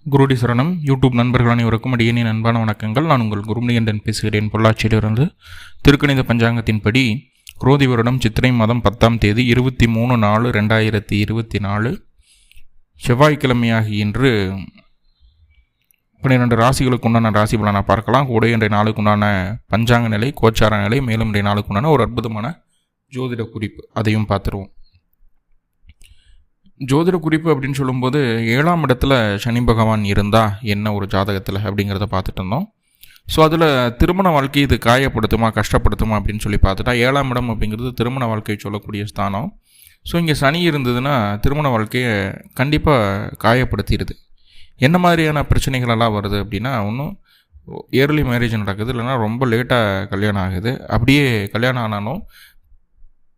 குருடி சரணம் யூடியூப் நண்பர்கள் அனைவருக்கும் அடியேனின் அன்பான வணக்கங்கள். நான் உங்கள் குருமணிகண்டன் பேசுகிறேன். பொள்ளாச்சியிலிருந்து. திருக்கணித பஞ்சாங்கத்தின்படி குரோதி வருடம் சித்திரை மாதம் 10ஆம் தேதி 23/4/2024 செவ்வாய்க்கிழமையாகி இன்று 12 ராசிகளுக்கு உண்டான ராசி பலனை பார்க்கலாம். கூட இன்றைய நாளுக்கு உண்டான பஞ்சாங்க நிலை, கோச்சார நிலை, மேலும் இன்றைய நாளுக்கு உண்டான ஒரு அற்புதமான ஜோதிட குறிப்பு, அதையும் பார்த்துருவோம். ஜோதிட குறிப்பு அப்படின்னு சொல்லும்போது 7ஆம் இடத்துல சனி பகவான் இருந்தால் என்ன ஒரு ஜாதகத்தில் அப்படிங்கிறத பார்த்துட்டு இருந்தோம். ஸோ அதில் திருமண வாழ்க்கை இது காயப்படுத்துமா கஷ்டப்படுத்துமா அப்படின்னு சொல்லி பார்த்துட்டா 7ஆம் இடம் அப்படிங்கிறது திருமண வாழ்க்கையை சொல்லக்கூடிய ஸ்தானம். ஸோ இங்கே சனி இருந்ததுன்னா திருமண வாழ்க்கையை கண்டிப்பாக காயப்படுத்திடுது. என்ன மாதிரியான பிரச்சனைகளெல்லாம் வருது அப்படின்னா, ஒன்றும் இயர்லி மேரேஜ் நடக்குது, இல்லைனா ரொம்ப லேட்டாக கல்யாணம் ஆகுது. அப்படியே கல்யாணம் ஆனாலும்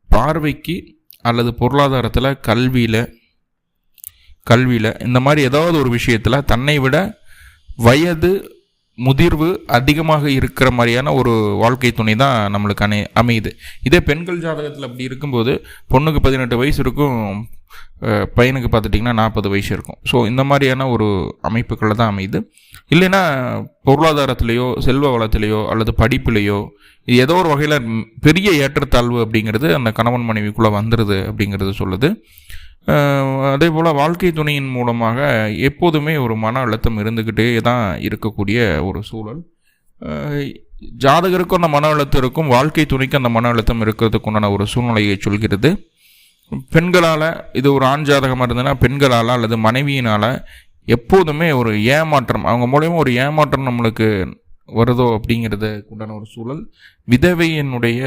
பார்வைக்கு அல்லது பொருளாதாரத்தில், கல்வியில் இந்த மாதிரி ஏதாவது ஒரு விஷயத்தில் தன்னை விட வயது முதிர்வு அதிகமாக இருக்கிற மாதிரியான ஒரு வாழ்க்கை துணை தான் நம்மளுக்கு அமையுது. இதே பெண்கள் ஜாதகத்தில் அப்படி இருக்கும்போது பொண்ணுக்கு 18 வயசு இருக்கும், பையனுக்கு பார்த்துட்டிங்கன்னா 40 வயசு இருக்கும். ஸோ இந்த மாதிரியான ஒரு அமைப்புகளில் தான் அமையுது. இல்லைன்னா பொருளாதாரத்திலேயோ, செல்வ வளத்திலேயோ, அல்லது படிப்புலேயோ ஏதோ ஒரு வகையில் பெரிய ஏற்றத்தாழ்வு அப்படிங்கிறது அந்த கணவன் மனைவிக்குள்ளே வந்துடுது அப்படிங்கிறது சொல்லுது. அதே போல் வாழ்க்கை துணையின் மூலமாக எப்போதுமே ஒரு மன அழுத்தம் இருந்துக்கிட்டே தான் இருக்கக்கூடிய ஒரு சூழல். ஜாதகருக்கும் அந்த மன அழுத்தம் இருக்கும், வாழ்க்கை துணைக்கு அந்த மன அழுத்தம் இருக்கிறதுக்குண்டான ஒரு சூழ்நிலையை சொல்கிறது. பெண்களால், இது ஒரு ஆண் ஜாதகமாக இருந்ததுன்னா பெண்களால் அல்லது மனைவியினால் எப்போதுமே ஒரு ஏமாற்றம், அவங்க மூலயமா ஒரு ஏமாற்றம் நம்மளுக்கு வருதோ அப்படிங்கிறது உண்டான ஒரு சூழல். விதவையினுடைய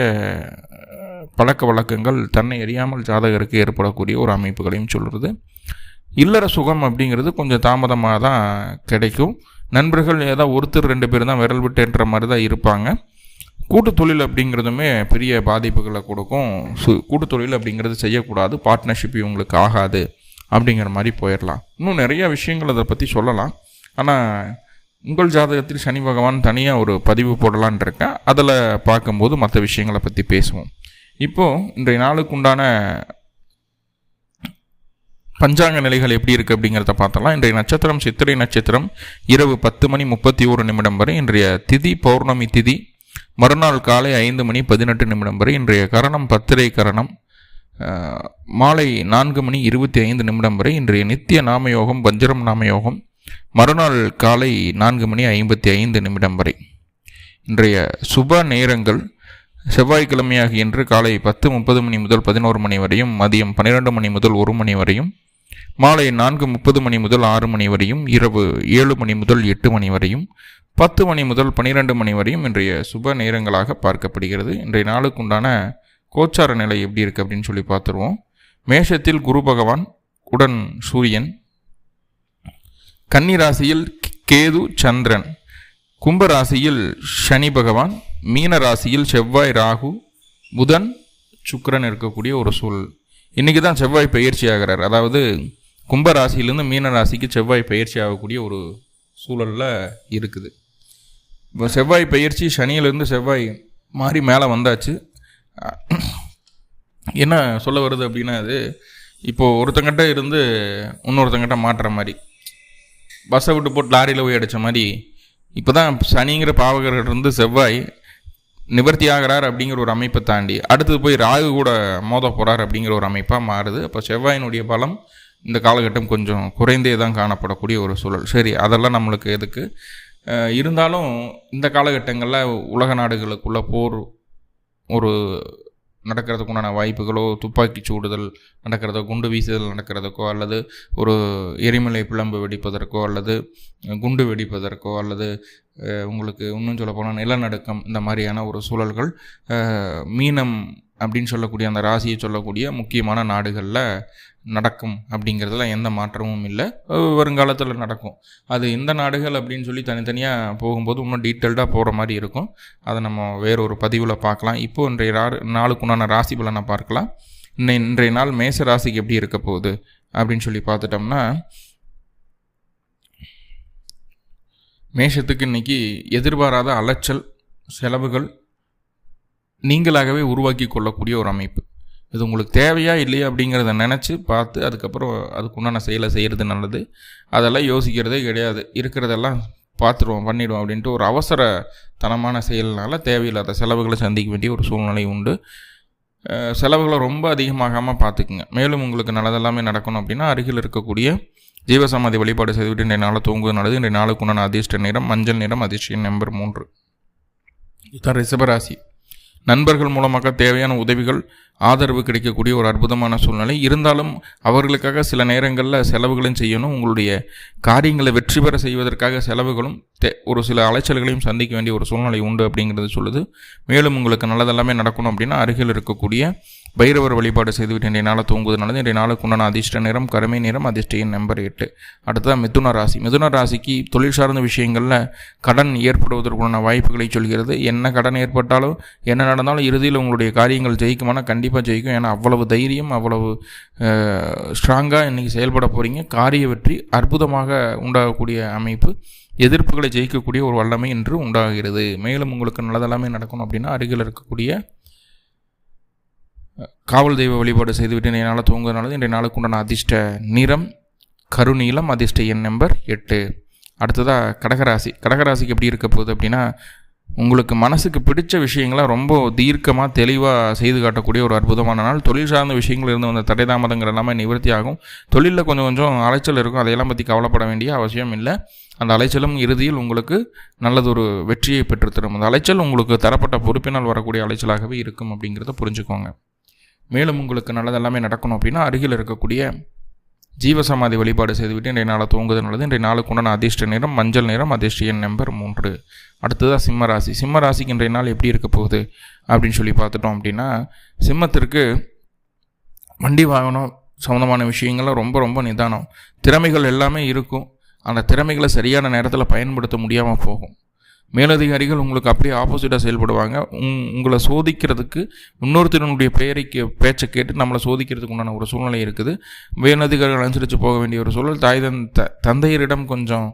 பழக்க வழக்கங்கள் தன்னை அறியாமல் ஜாதகருக்கு ஏற்படக்கூடிய ஒரு அமைப்புகளையும் சொல்கிறது. இல்லற சுகம் அப்படிங்கிறது கொஞ்சம் தாமதமாக தான் கிடைக்கும். நண்பர்கள் ஏதாவது ஒருத்தர் 2 பேர் தான் விரல் விட்டுன்ற மாதிரி தான் இருப்பாங்க. கூட்டு தொழில் அப்படிங்கிறதுமே பெரிய பாதிப்புகளை கொடுக்கும். கூட்டு தொழில் அப்படிங்கிறது செய்யக்கூடாது, பார்ட்னர்ஷிப் இவங்களுக்கு ஆகாது அப்படிங்கிற மாதிரி போயிடலாம். இன்னும் நிறைய விஷயங்கள் அதை பற்றி சொல்லலாம். ஆனால் உங்கள் ஜாதகத்தில் சனி பகவான் தனியாக ஒரு பதிவு போடலான் இருக்கேன். அதில் பார்க்கும்போது மற்ற விஷயங்களை பற்றி பேசுவோம். இப்போது இன்றைய நாளுக்கு உண்டான பஞ்சாங்க நிலைகள் எப்படி இருக்குது அப்படிங்கிறத பார்த்தலாம். இன்றைய நட்சத்திரம் சித்திரை நட்சத்திரம், இரவு 10:31 வரை. இன்றைய திதி பௌர்ணமி திதி, மறுநாள் காலை 5:18 வரை. இன்றைய கரணம் பத்திரை கரணம், மாலை 4:25 வரை. இன்றைய நித்திய நாமயோகம் வஜ்ரம் நாமயோகம், மறுநாள் காலை 4:55 வரை. இன்றைய சுப நேரங்கள் செவ்வாய்க்கிழமையாகி இன்று காலை 10:30 முதல் 11 வரையும், மதியம் 12 முதல் 1 வரையும், மாலை 4:30 முதல் 6 வரையும், இரவு 7 முதல் 8 வரையும், 10 முதல் 12 வரையும் இன்றைய சுப நேரங்களாக பார்க்கப்படுகிறது. இன்றைய நாளுக்கு உண்டான கோச்சார நிலை எப்படி இருக்குது அப்படின்னு சொல்லி பார்த்துருவோம். மேஷத்தில் குரு பகவான் உடன் சூரியன், கன்னி ராசியில் கேது சந்திரன், கும்ப ராசியில் சனி பகவான், மீன ராசியில் செவ்வாய் ராகு, புதன் சுக்கிரன் இருக்கக்கூடிய ஒரு சூழல். இன்றைக்கி தான் செவ்வாய் பயிற்சி ஆகிறார். அதாவது கும்ப ராசியிலேருந்து மீன ராசிக்கு செவ்வாய் பயிற்சி ஆகக்கூடிய ஒரு சூழலில் இருக்குது. இப்போ செவ்வாய் பயிற்சி, சனியிலேருந்து செவ்வாய் மாறி மேலே வந்தாச்சு. என்ன சொல்ல வருது அப்படின்னா, அது இப்போது ஒருத்தங்கிட்ட இருந்து இன்னொருத்தங்கிட்ட மாட்டுற மாதிரி, பஸ்ஸை விட்டு போட்டு லாரியில் போய் அடித்த மாதிரி, இப்போ தான் சனிங்கிற பாவகர்கிட்ட செவ்வாய் நிவர்த்தி ஆகிறார் அப்படிங்கிற ஒரு அமைப்பை தாண்டி அடுத்தது போய் ராகு கூட மோத போகிறார் அப்படிங்கிற ஒரு அமைப்பாக மாறுது. அப்போ செவ்வாயினுடைய பலம் இந்த காலகட்டம் கொஞ்சம் குறைந்தே தான் காணப்படக்கூடிய ஒரு சூழல். சரி, அதெல்லாம் நம்மளுக்கு எதுக்கு இருந்தாலும் இந்த காலகட்டங்களில் உலக நாடுகளுக்குள்ள போர் ஒரு நடக்கிறதுக்குண்டான வாய்ப்புகளோ, துப்பாக்கி சூடுதல் நடக்கிறதோ, குண்டு வீசுதல் நடக்கிறதுக்கோ, அல்லது ஒரு எரிமலை பிளம்பு வெடிப்பதற்கோ, அல்லது குண்டு வெடிப்பதற்கோ, அல்லது உங்களுக்கு இன்னும் சொல்ல போனால் நிலநடுக்கம், இந்த மாதிரியான ஒரு சூழல்கள் மீனம் அப்படின்னு சொல்லக்கூடிய அந்த ராசியை சொல்லக்கூடிய முக்கியமான நாடுகளில் நடக்கும் அப்படிங்கிறதுல எந்த மாற்றமும் இல்லை. வருங்காலத்தில் நடக்கும். அது எந்த நாடுகள் அப்படின்னு சொல்லி தனித்தனியாக போகும்போது இன்னும் டீட்டெயில்டாக போகிற மாதிரி இருக்கும். அதை நம்ம வேறொரு பதிவில் பார்க்கலாம். இப்போது இன்றைய நாளுக்குண்டான ராசி பலனை பார்க்கலாம். இன்றைய நாள் மேச ராசிக்கு எப்படி இருக்க போகுது அப்படின்னு சொல்லி பார்த்துட்டோம்னா, மேஷத்துக்கு இன்றைக்கி எதிர்பாராத அலைச்சல், செலவுகள் நீங்களாகவே உருவாக்கி கொள்ளக்கூடிய ஒரு அமைப்பு. இது உங்களுக்கு தேவையா இல்லையா அப்படிங்கிறத நினச்சி பார்த்து அதுக்கப்புறம் அதுக்குண்டான செயலை செய்கிறது நல்லது. அதெல்லாம் யோசிக்கிறதே கிடையாது. இருக்கிறதெல்லாம் பார்த்துருவோம் பண்ணிவிடுவோம் அப்படின்ட்டு ஒரு அவசரத்தனமான செயல்னால் தேவையில்லாத செலவுகளை சந்திக்க வேண்டிய ஒரு சூழ்நிலை உண்டு. செலவுகளை ரொம்ப அதிகமாகாமல் பார்த்துக்குங்க. மேலும் உங்களுக்கு நல்லதெல்லாமே நடக்கணும் அப்படின்னா அருகில் இருக்கக்கூடிய ஜீவசமாதி வழிபாடு செய்துவிட்டு இன்றைய நாளை தூங்குவது நல்லது. இன்றைய நாளுக்கு உண்டான அதிர்ஷ்ட நிறம் மஞ்சள் நிறம், அதிர்ஷ்ட நம்பர் 3. இதுதான் ரிஷபராசி. நண்பர்கள் மூலமாக தேவையான உதவிகள் ஆதரவு கிடைக்கக்கூடிய ஒரு அற்புதமான சூழ்நிலை. இருந்தாலும் அவர்களுக்காக சில நேரங்களில் செலவுகளும் செய்யணும். உங்களுடைய காரியங்களை வெற்றி பெற செய்வதற்காக செலவுகளும் ஒரு சில அலைச்சல்களையும் சந்திக்க வேண்டிய ஒரு சூழ்நிலை உண்டு அப்படிங்கிறது சொல்லுது. மேலும் உங்களுக்கு நல்லதெல்லாமே நடக்கணும் அப்படின்னா அருகில் இருக்கக்கூடிய பைரவர் வழிபாடு செய்துவிட்டு இன்றைய நாளை தூங்குவது நல்லது. இன்றைய நாளுக்கு உண்டான அதிர்ஷ்ட நிறம் கருமை நிறம், அதிர்ஷ்ட எண் நம்பர் 8. அடுத்ததான் மிதுன ராசி. மிதுன ராசிக்கு தொழில் சார்ந்த விஷயங்களில் கடன் ஏற்படுவதற்குண்டான வாய்ப்புகளை சொல்கிறது. என்ன கடன் ஏற்பட்டாலும் என்ன நடந்தாலும் இறுதியில் உங்களுடைய காரியங்கள் ஜெயிக்குமானா கண்டிப்பாக ஜெயிக்கும். ஏன்னா அவ்வளவு தைரியம், அவ்வளவு ஸ்ட்ராங்காக இன்றைக்கி செயல்பட போகிறீங்க. காரிய வெற்றி அற்புதமாக உண்டாகக்கூடிய அமைப்பு, எதிர்ப்புகளை ஜெயிக்கக்கூடிய ஒரு வல்லமை என்று உண்டாகிறது. மேலும் உங்களுக்கு நல்லதெல்லாமே நடக்கணும் அப்படின்னா அருகில் இருக்கக்கூடிய காவல் தெய்வ வழிபாடு செய்துவிட்டு இன்றைய நாளை தூங்குவதனால இன்றைய நாளுக்கு உண்டான அதிர்ஷ்ட நிறம் கருநீலம், அதிர்ஷ்ட எண் நம்பர் 8. அடுத்ததாக கடகராசி. கடகராசிக்கு எப்படி இருக்க போகுது அப்படின்னா உங்களுக்கு மனசுக்கு பிடிச்ச விஷயங்களை ரொம்ப தீர்க்கமாக தெளிவாக செய்து காட்டக்கூடிய ஒரு அற்புதமான நாள். தொழில் சார்ந்த விஷயங்கள் இருந்து வந்த தடை தாமதங்கள் எல்லாமே நிவர்த்தி ஆகும். தொழிலில் கொஞ்சம் அலைச்சல் இருக்கும். அதையெல்லாம் பற்றி கவலைப்பட வேண்டிய அவசியம் இல்லை. அந்த அலைச்சலும் இறுதியில் உங்களுக்கு நல்லதொரு வெற்றியை பெற்றுத்தரும். அந்த அலைச்சல் உங்களுக்கு தரப்பட்ட பொறுப்பினால் வரக்கூடிய அலைச்சலாகவே இருக்கும் அப்படிங்கிறத புரிஞ்சுக்கோங்க. மேலும் உங்களுக்கு நல்லதெல்லாமே நடக்கணும் அப்படின்னா அருகில் இருக்கக்கூடிய ஜீவசமாதி வழிபாடு செய்துவிட்டு இன்றைய நாளை தூங்குவது நல்லது. இன்றைய நாளுக்கு உண்டான அதிர்ஷ்ட நிறம் மஞ்சள் நிறம், அதிர்ஷ்ட எண் நம்பர் 3. அடுத்ததாக சிம்மராசி. சிம்மராசிக்கு இன்றைய நாள் எப்படி இருக்க போகுது அப்படின்னு சொல்லி பார்த்துட்டோம் அப்படின்னா சிம்மத்திற்கு வண்டி வாகனம் சம்மந்தமான விஷயங்கள்லாம் ரொம்ப ரொம்ப நிதானம். திறமைகள் எல்லாமே இருக்கும். அந்த திறமைகளை சரியான நேரத்தில் பயன்படுத்த முடியாமல் போகும். மேலதிகாரிகள் உங்களுக்கு அப்படியே ஆப்போசிட்டாக செயல்படுவாங்க. உங்களை சோதிக்கிறதுக்கு இன்னொருத்தருடைய பேச்சை கேட்டு நம்மளை சோதிக்கிறதுக்கு உண்டான ஒரு சூழ்நிலை இருக்குது. மேலதிகாரிகள் அனுசரித்து போக வேண்டிய ஒரு சூழல். தந்தையரிடம் கொஞ்சம்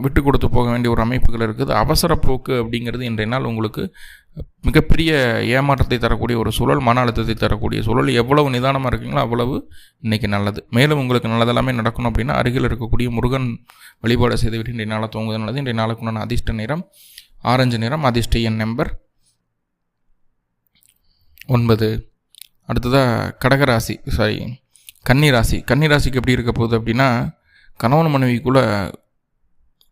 விட்டு கொடுத்து போக வேண்டிய ஒரு அமைப்புகள் இருக்குது. அவசர போக்கு அப்படிங்கிறது இன்றைய நாள் உங்களுக்கு மிகப்பெரிய ஏமாற்றத்தை தரக்கூடிய ஒரு சூழல், மன அழுத்தத்தை தரக்கூடிய சூழல். எவ்வளவு நிதானமாக இருக்கீங்களோ அவ்வளவு இன்றைக்கி நல்லது. மேலும் உங்களுக்கு நல்லதெல்லாமே நடக்கணும் அப்படின்னா அருகில் இருக்கக்கூடிய முருகன் வழிபாடு செய்துவிட்டு இன்றைய நாளை தூங்குவது நல்லது. இன்றைய நாளுக்கு உண்டான அதிர்ஷ்ட நிறம் ஆரஞ்சு நிறம், அதிர்ஷ்ட எண் நம்பர் 9. அடுத்ததாக கடகராசி, கன்னிராசி. கன்னிராசிக்கு எப்படி இருக்க போகுது அப்படின்னா கணவன் மனைவிக்குள்ளே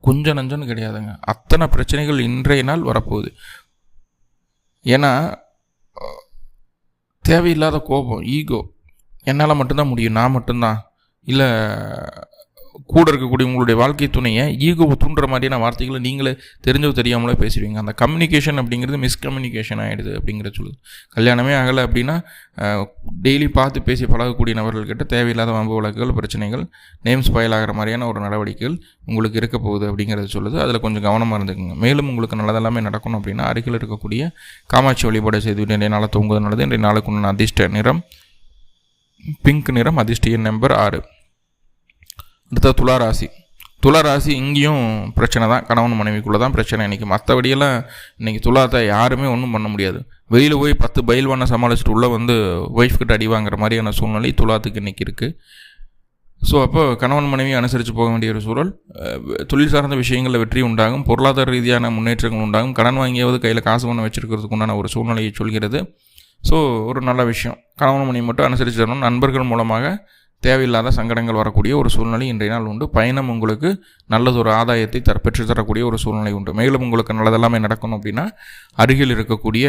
கொஞ்சம் நஞ்சன்னு கிடையாதுங்க. அத்தனை பிரச்சனைகள் இன்றைய நாள் வரப்போகுது. ஏன்னா தேவையில்லாத கோபம், ஈகோ, என்னால் மட்டும்தான் முடியும், நான் மட்டும்தான், இல்லை கூட இருக்கக்கூடிய உங்களுடைய வாழ்க்கை துணையை ஈகோவை தூண்டுற மாதிரியான வார்த்தைகளை நீங்களே தெரிஞ்சோ தெரியாமலே பேசுவீங்க. அந்த கம்யூனிகேஷன் அப்படிங்கிறது மிஸ்கம்யூனிகேஷன் ஆகிடுது அப்படிங்கிறத சொல்லுது. கல்யாணமே ஆகலை அப்படின்னா டெய்லி பார்த்து பேசி பழகக்கூடிய நபர்கள்கிட்ட தேவையில்லாத வம்பு வழக்குகள், பிரச்சனைகள், நேம் ஸ்பாயில் ஆகிற மாதிரியான ஒரு நடவடிக்கைகள் உங்களுக்கு இருக்க போகுது அப்படிங்கிறத சொல்லுது. அதில் கொஞ்சம் கவனமாக இருந்துக்குங்க. மேலும் உங்களுக்கு நல்லதெல்லாமே நடக்கணும் அப்படின்னா அருகில் இருக்கக்கூடிய காமாட்சி வழிபாடு செய்துவிட்டு இன்றைய நாளை தூங்குவது நல்லது. இன்றைய நாளுக்கு உண்டான அதிர்ஷ்ட நிறம் பிங்க் நிறம், அதிர்ஷ்ட எண் நம்பர் 6. அடுத்த துளாராசி. துளாராசி இங்கேயும் பிரச்சனை தான். கணவன் மனைவிக்குள்ளே தான் பிரச்சனை இன்றைக்கி. மற்றபடியெல்லாம் இன்றைக்கி துலாத்தை யாருமே ஒன்றும் பண்ண முடியாது. வெளியில் போய் 10 பயில்வானை சமாளிச்சுட்டு உள்ளே வந்து ஒய்ஃப் கிட்ட அடி வாங்குற மாதிரியான சூழ்நிலை துலாத்துக்கு இன்றைக்கி இருக்குது. ஸோ அப்போ கணவன் மனைவி அனுசரித்து போக வேண்டிய ஒரு சூழல். தொழில் சார்ந்த விஷயங்களில் வெற்றி உண்டாகும். பொருளாதார ரீதியான முன்னேற்றங்கள் உண்டாகும். கடன் வாங்கியாவது கையில் காசு பண்ண வச்சுருக்கிறதுக்கு உண்டான ஒரு சூழ்நிலையை சொல்கிறது. ஸோ ஒரு நல்ல விஷயம். கணவன் மனைவி மட்டும் அனுசரித்து தரணும். நண்பர்கள் மூலமாக தேவையில்லாத சங்கடங்கள் வரக்கூடிய ஒரு சூழ்நிலை இன்றைய நாள் உண்டு. பயணம் உங்களுக்கு நல்லதொரு ஆதாயத்தை பெற்று தரக்கூடிய ஒரு சூழ்நிலை உண்டு. மேலும் உங்களுக்கு நல்லதெல்லாமே நடக்கணும் அப்படின்னா அருகில் இருக்கக்கூடிய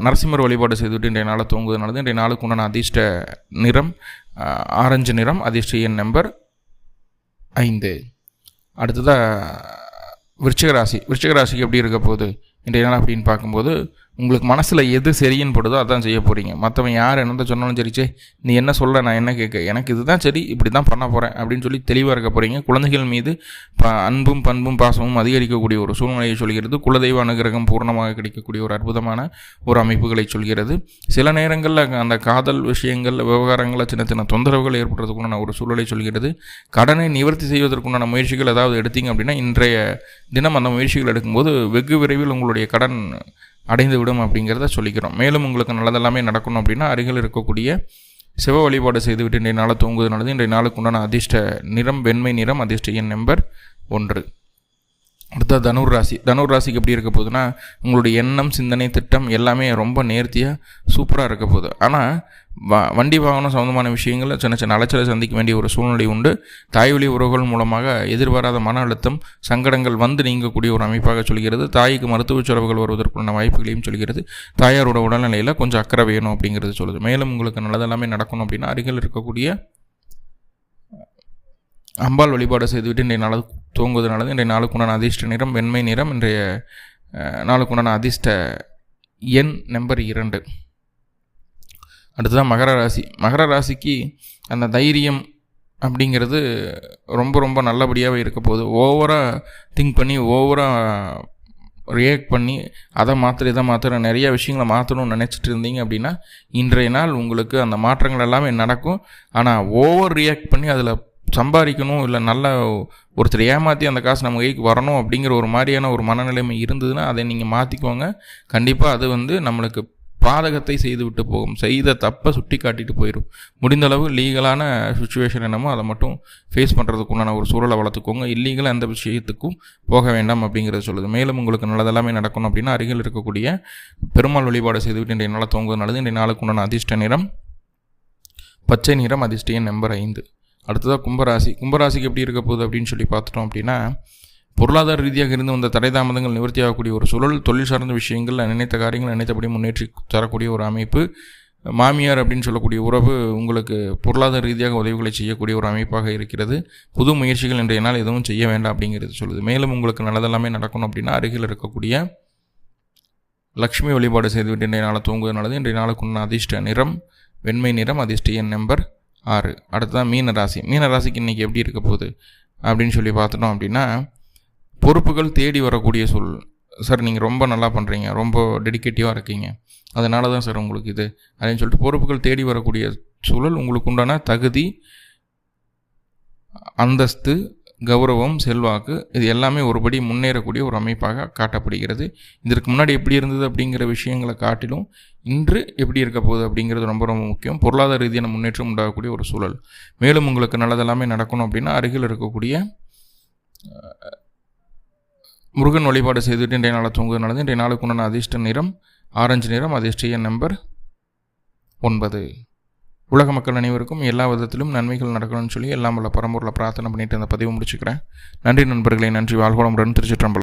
நரசிம்மர் வழிபாடு செய்துவிட்டு இன்றைய நாளை தூங்குவது நல்லது. இன்றைய நாளுக்கு உண்டான அதிர்ஷ்ட நிறம் ஆரஞ்சு நிறம், அதிர்ஷ்ட எண் நம்பர் 5. அடுத்ததாக விருச்சிகராசி. விருச்சிகராசிக்கு எப்படி இருக்க போகுது இன்றைய நாள் அப்படின்னு பார்க்கும்போது உங்களுக்கு மனசில் எது சரின்னு படுதோ அதான் செய்ய போகிறீங்க. மற்றவன் யார் என்ன சொன்னாலும் சரிச்சே, நீ என்ன சொல்ல, நான் என்ன கேட்க, எனக்கு இதுதான் சரி, இப்படி தான் பண்ண போகிறேன் அப்படின்னு சொல்லி தெளிவாக இருக்க போகிறீங்க. குழந்தைகள் மீது அன்பும் பண்பும் பாசமும் அதிகரிக்கக்கூடிய ஒரு சூழ்நிலையை சொல்கிறது. குலதெய்வ அனுகிரகம் பூர்ணமாக கிடைக்கக்கூடிய ஒரு அற்புதமான ஒரு அமைப்புகளை சொல்கிறது. சில நேரங்களில் அந்த காதல் விஷயங்கள், விவகாரங்களில் சின்ன சின்ன தொந்தரவுகள் ஏற்படுறதுக்குண்டான ஒரு சூழலை சொல்கிறது. கடனை நிவர்த்தி செய்வதற்குண்டான முயற்சிகள் ஏதாவது எடுத்தீங்க அப்படின்னா இன்றைய தினம் அந்த முயற்சிகள் எடுக்கும்போது வெகு விரைவில் உங்களுடைய கடன் அடைந்து விடும் அப்படிங்கிறத சொல்லிக்கிறோம். மேலும் உங்களுக்கு நல்லதெல்லாமே நடக்கணும் அப்படின்னா அருகில் இருக்கக்கூடிய சிவ வழிபாடு செய்துவிட்டு இன்றைய நாளை தூங்குவது நல்லது. இன்றைய நாளுக்கு உண்டான அதிர்ஷ்ட நிறம் வெண்மை நிறம், அதிர்ஷ்ட எண் நம்பர் 1. அடுத்த தனுர் ராசி. தனுர் ராசிக்கு எப்படி இருக்க போகுதுன்னா, உங்களுடைய எண்ணம், சிந்தனை, திட்டம் எல்லாமே ரொம்ப நேர்த்தியாக சூப்பராக இருக்க போகுது. ஆனால் வண்டி வாகனம் சம்மந்தமான விஷயங்களில் சின்ன சின்ன அலைச்சலை சந்திக்க வேண்டிய ஒரு சூழ்நிலை உண்டு. தாய்வழி உறவுகள் மூலமாக எதிர்பாராத மன அழுத்தம், சங்கடங்கள் வந்து நீங்கக்கூடிய ஒரு அமைப்பாக சொல்கிறது. தாய்க்கு மருத்துவ செலவுகள் வருவதற்குள்ள வாய்ப்புகளையும் சொல்கிறது. தாயாரோட உடல்நிலையில் கொஞ்சம் அக்கறை வேணும் அப்படிங்கிறது சொல்லுது. மேலும் உங்களுக்கு நல்லதெல்லாமே நடக்கணும் அப்படின்னா அருகில் இருக்கக்கூடிய அம்பாள் வழிபாடு செய்துவிட்டு இன்றைய நாள் தூங்குவது நல்லது. இன்றைய நாளுக்குண்டான அதிர்ஷ்ட நிறம் வெண்மை நிறம், இன்றைய நாளுக்குண்டான அதிர்ஷ்ட எண் நம்பர் 2. அடுத்ததான் மகர ராசி. மகர ராசிக்கு அந்த தைரியம் அப்படிங்கிறது ரொம்ப ரொம்ப நல்லபடியாகவே இருக்க போகுது. ஓவராக திங்க் பண்ணி ஓவராக ரியாக்ட் பண்ணி அதை மாற்ற இதை மாற்ற நிறைய விஷயங்களை மாற்றணும்னு நினச்சிட்டு இருந்தீங்க அப்படின்னா இன்றைய நாள் உங்களுக்கு அந்த மாற்றங்கள் எல்லாமே நடக்கும். ஆனால் ஓவர் ரியாக்ட் பண்ணி அதில் சம்பாதிக்கணும், இல்லை நல்ல ஒருத்தர் ஏமாற்றி அந்த காசு நம்ம கைக்கு வரணும் அப்படிங்கிற ஒரு மாதிரியான ஒரு மனநிலைமை இருந்ததுன்னா அதை நீங்கள் மாற்றிக்கோங்க. கண்டிப்பாக அது நம்மளுக்கு பாதகத்தை செய்து விட்டு போகும். செய்த தப்பை சுட்டி காட்டிட்டு போயிடும். முடிந்தளவு லீகலான சுச்சுவேஷன் என்னமோ அதை மட்டும் ஃபேஸ் பண்ணுறதுக்குண்டான ஒரு சூழலை வளர்த்துக்கோங்க. இல்லீகலாக எந்த விஷயத்துக்கும் போக வேண்டாம் அப்படிங்கிறத சொல்லுது. மேலும் உங்களுக்கு நல்லதெல்லாமே நடக்கணும் அப்படின்னா அருகில் இருக்கக்கூடிய பெருமாள் வழிபாடு செய்துவிட்டு இன்றைய நாளை தூங்குவது நல்லது. இன்றைய நாளுக்கு உண்டான அதிர்ஷ்ட நிறம் பச்சை நிறம், அதிர்ஷ்ட எண் நம்பர் 5. அடுத்ததாக கும்பராசி. கும்பராசிக்கு எப்படி இருக்க போகுது அப்படின்னு சொல்லி பார்த்துட்டோம் அப்படின்னா, பொருளாதார ரீதியாக இருந்து வந்த தடை தாமதங்கள் நிவர்த்தி ஆகக்கூடிய ஒரு சூழல், தொழில் சார்ந்த விஷயங்கள் நினைத்த காரியங்கள் நினைத்தபடி முன்னேற்றி தரக்கூடிய ஒரு அமைப்பு, மாமியார் அப்படின்னு சொல்லக்கூடிய உறவு உங்களுக்கு பொருளாதார ரீதியாக உதவிகளை செய்யக்கூடிய ஒரு அமைப்பாக இருக்கிறது. புது முயற்சிகள் இன்றைய நாள் எதுவும் செய்ய வேண்டாம் அப்படிங்கிறது சொல்லுது. மேலும் உங்களுக்கு நல்லதெல்லாமே நடக்கணும் அப்படின்னா அருகில் இருக்கக்கூடிய லக்ஷ்மி வழிபாடு செய்துவிட்டு இன்றைய நாளை தூங்குவது நல்லது. இன்றைய நாளுக்குள்ள அதிர்ஷ்ட நிறம் வெண்மை நிறம், அதிர்ஷ்ட எண் நம்பர் 6. அடுத்ததான் மீன ராசி. மீன ராசிக்கு இன்றைக்கி எப்படி இருக்க போகுது அப்படின்னு சொல்லி பார்த்துட்டோம் அப்படின்னா, பொறுப்புகள் தேடி வரக்கூடிய சூழல். சார் நீங்கள் ரொம்ப நல்லா பண்ணுறீங்க, ரொம்ப டெடிக்கேட்டிவாக இருக்கீங்க, அதனால தான் சார் உங்களுக்கு இது அப்படின்னு சொல்லிட்டு பொறுப்புகள் தேடி வரக்கூடிய சூழல். உங்களுக்கு உண்டான தகுதி, அந்தஸ்து, கௌரவம், செல்வாக்கு இது எல்லாமே ஒருபடி முன்னேறக்கூடிய ஒரு அமைப்பாக காட்டப்படுகிறது. இதற்கு முன்னாடி எப்படி இருந்தது அப்படிங்கிற விஷயங்களை காட்டிலும் இன்று எப்படி இருக்க போகுது அப்படிங்கிறது ரொம்ப ரொம்ப முக்கியம். பொருளாதார ரீதியான முன்னேற்றம் உண்டாகக்கூடிய ஒரு சூழல். மேலும் உங்களுக்கு நல்லதெல்லாமே நடக்கணும் அப்படின்னா அருகில் இருக்கக்கூடிய முருகன் வழிபாடு செய்துவிட்டு இன்றைய நாளை தூங்குவது நல்லது. இன்றைய நாளுக்கு உண்டான அதிர்ஷ்ட நிறம் ஆரஞ்சு நிறம், அதிர்ஷ்ட எண் நம்பர் 9. உலக மக்கள் அனைவருக்கும் எல்லா விதத்திலும் நன்மைகள் நடக்கணும்னு சொல்லி எல்லாம் வல்ல பரம்பொருளை பிரார்த்தனை பண்ணிட்டு அந்த பதிவு முடிச்சுக்கிறேன். நன்றி நண்பர்களே, நன்றி. வாழ்வளமுடன். திருச்சிற்றம்பலம்.